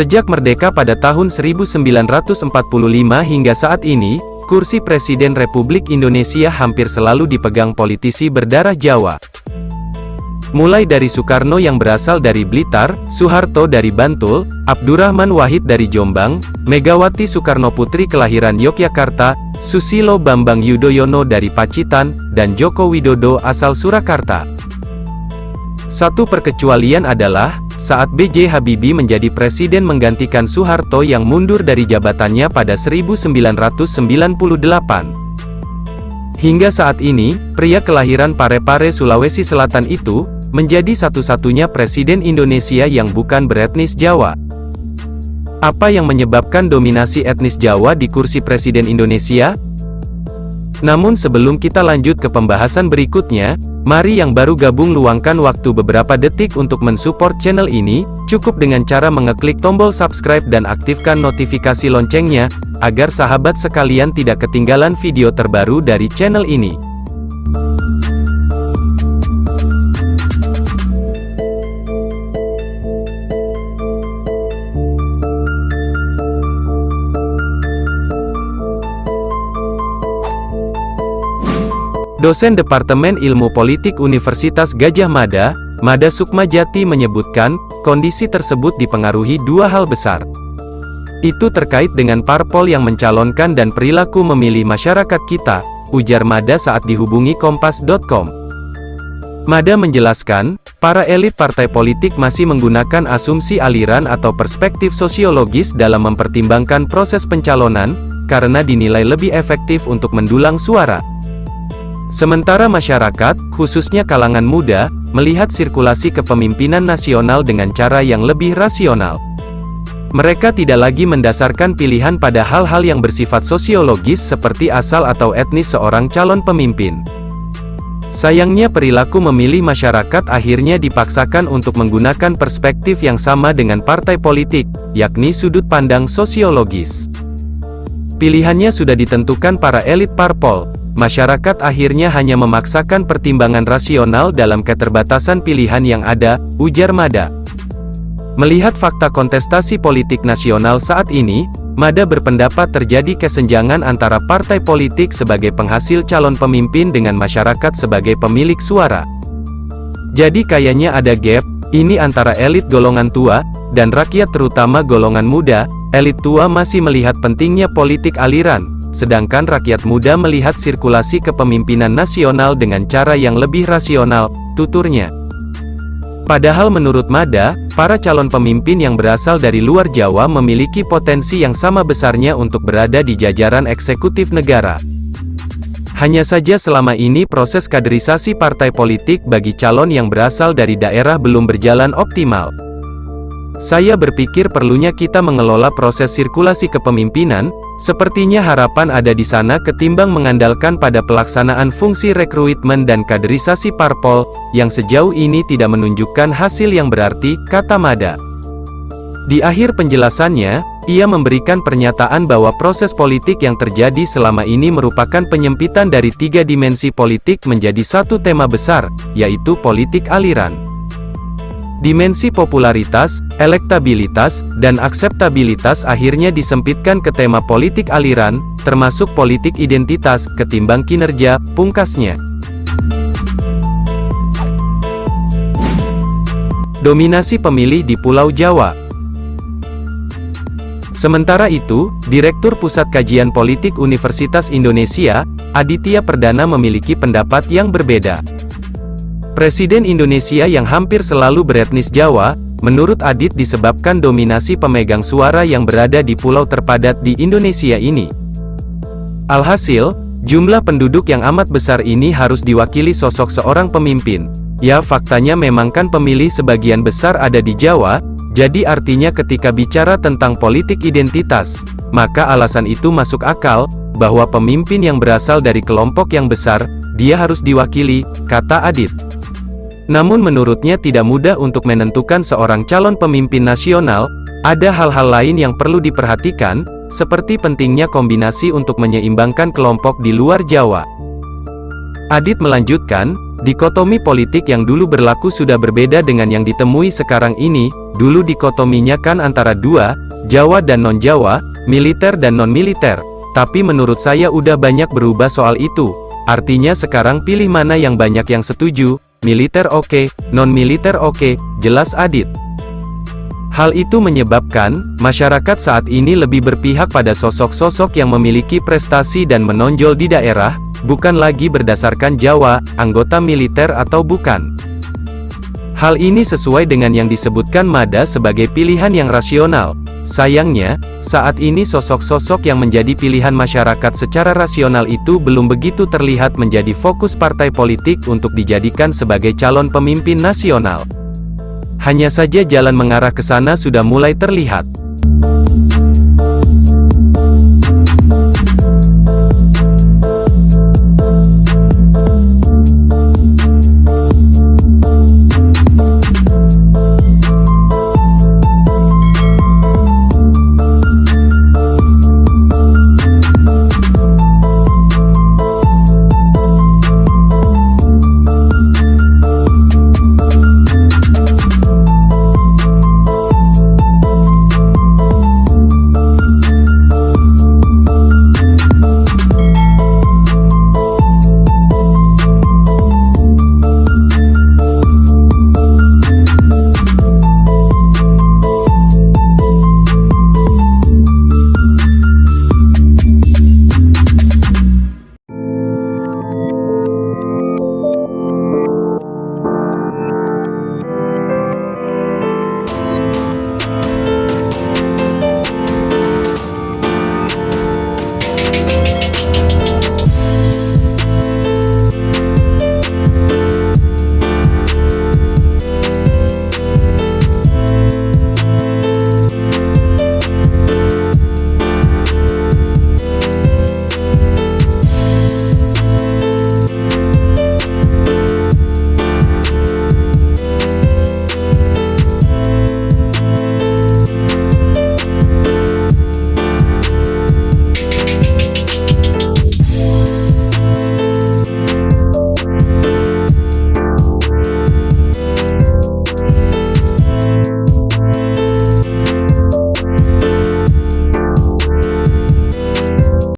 Sejak merdeka pada tahun 1945 hingga saat ini, kursi Presiden Republik Indonesia hampir selalu dipegang politisi berdarah Jawa. Mulai dari Soekarno yang berasal dari Blitar, Soeharto dari Bantul, Abdurrahman Wahid dari Jombang, Megawati Soekarnoputri kelahiran Yogyakarta, Susilo Bambang Yudhoyono dari Pacitan, dan Joko Widodo asal Surakarta. Satu perkecualian adalah, saat B.J. Habibie menjadi presiden menggantikan Soeharto yang mundur dari jabatannya pada 1998. Hingga saat ini, pria kelahiran Parepare, Sulawesi Selatan itu, menjadi satu-satunya presiden Indonesia yang bukan beretnis Jawa. Apa yang menyebabkan dominasi etnis Jawa di kursi presiden Indonesia? Namun sebelum kita lanjut ke pembahasan berikutnya, mari yang baru gabung luangkan waktu beberapa detik untuk mensupport channel ini, cukup dengan cara mengeklik tombol subscribe dan aktifkan notifikasi loncengnya, agar sahabat sekalian tidak ketinggalan video terbaru dari channel ini. Dosen Departemen Ilmu Politik Universitas Gadjah Mada, Mada Sukmajati menyebutkan, kondisi tersebut dipengaruhi dua hal besar. Itu terkait dengan parpol yang mencalonkan dan perilaku memilih masyarakat kita, ujar Mada saat dihubungi Kompas.com. Mada menjelaskan, para elit partai politik masih menggunakan asumsi aliran atau perspektif sosiologis dalam mempertimbangkan proses pencalonan, karena dinilai lebih efektif untuk mendulang suara. Sementara masyarakat, khususnya kalangan muda, melihat sirkulasi kepemimpinan nasional dengan cara yang lebih rasional. Mereka tidak lagi mendasarkan pilihan pada hal-hal yang bersifat sosiologis seperti asal atau etnis seorang calon pemimpin. Sayangnya perilaku memilih masyarakat akhirnya dipaksakan untuk menggunakan perspektif yang sama dengan partai politik, yakni sudut pandang sosiologis. Pilihannya sudah ditentukan para elit parpol. Masyarakat akhirnya hanya memaksakan pertimbangan rasional dalam keterbatasan pilihan yang ada, ujar Mada. Melihat fakta kontestasi politik nasional saat ini, Mada berpendapat terjadi kesenjangan antara partai politik sebagai penghasil calon pemimpin dengan masyarakat sebagai pemilik suara. Jadi kayaknya ada gap, ini antara elit golongan tua, dan rakyat terutama golongan muda. Elit tua masih melihat pentingnya politik aliran, sedangkan rakyat muda melihat sirkulasi kepemimpinan nasional dengan cara yang lebih rasional, tuturnya. Padahal menurut Mada, para calon pemimpin yang berasal dari luar Jawa memiliki potensi yang sama besarnya untuk berada di jajaran eksekutif negara. Hanya saja selama ini proses kaderisasi partai politik bagi calon yang berasal dari daerah belum berjalan optimal. Saya berpikir perlunya kita mengelola proses sirkulasi kepemimpinan, sepertinya harapan ada di sana ketimbang mengandalkan pada pelaksanaan fungsi rekrutmen dan kaderisasi parpol, yang sejauh ini tidak menunjukkan hasil yang berarti, kata Mada. Di akhir penjelasannya, ia memberikan pernyataan bahwa proses politik yang terjadi selama ini merupakan penyempitan dari tiga dimensi politik menjadi satu tema besar, yaitu politik aliran. Dimensi popularitas, elektabilitas, dan akseptabilitas akhirnya disempitkan ke tema politik aliran, termasuk politik identitas, ketimbang kinerja, pungkasnya. Dominasi pemilih di Pulau Jawa. Sementara itu, Direktur Pusat Kajian Politik Universitas Indonesia, Aditya Perdana memiliki pendapat yang berbeda. Presiden Indonesia yang hampir selalu beretnis Jawa, menurut Adit disebabkan dominasi pemegang suara yang berada di pulau terpadat di Indonesia ini. Alhasil, jumlah penduduk yang amat besar ini harus diwakili sosok seorang pemimpin. Ya, faktanya memang kan pemilih sebagian besar ada di Jawa, jadi artinya ketika bicara tentang politik identitas, maka alasan itu masuk akal, bahwa pemimpin yang berasal dari kelompok yang besar, dia harus diwakili, kata Adit. Namun menurutnya tidak mudah untuk menentukan seorang calon pemimpin nasional, ada hal-hal lain yang perlu diperhatikan, seperti pentingnya kombinasi untuk menyeimbangkan kelompok di luar Jawa. Adit melanjutkan, Dikotomi politik yang dulu berlaku sudah berbeda dengan yang ditemui sekarang ini. Dulu dikotominya kan antara dua, Jawa dan non-Jawa, militer dan non-militer. Tapi menurut saya udah banyak berubah soal itu. Artinya sekarang pilih mana yang banyak yang setuju, militer oke, non-militer oke, jelas Adit. Hal itu menyebabkan, masyarakat saat ini lebih berpihak pada sosok-sosok yang memiliki prestasi dan menonjol di daerah, bukan lagi berdasarkan Jawa, anggota militer atau bukan. Hal ini sesuai dengan yang disebutkan Mada sebagai pilihan yang rasional. Sayangnya, saat ini sosok-sosok yang menjadi pilihan masyarakat secara rasional itu belum begitu terlihat menjadi fokus partai politik untuk dijadikan sebagai calon pemimpin nasional. Hanya saja jalan mengarah ke sana sudah mulai terlihat.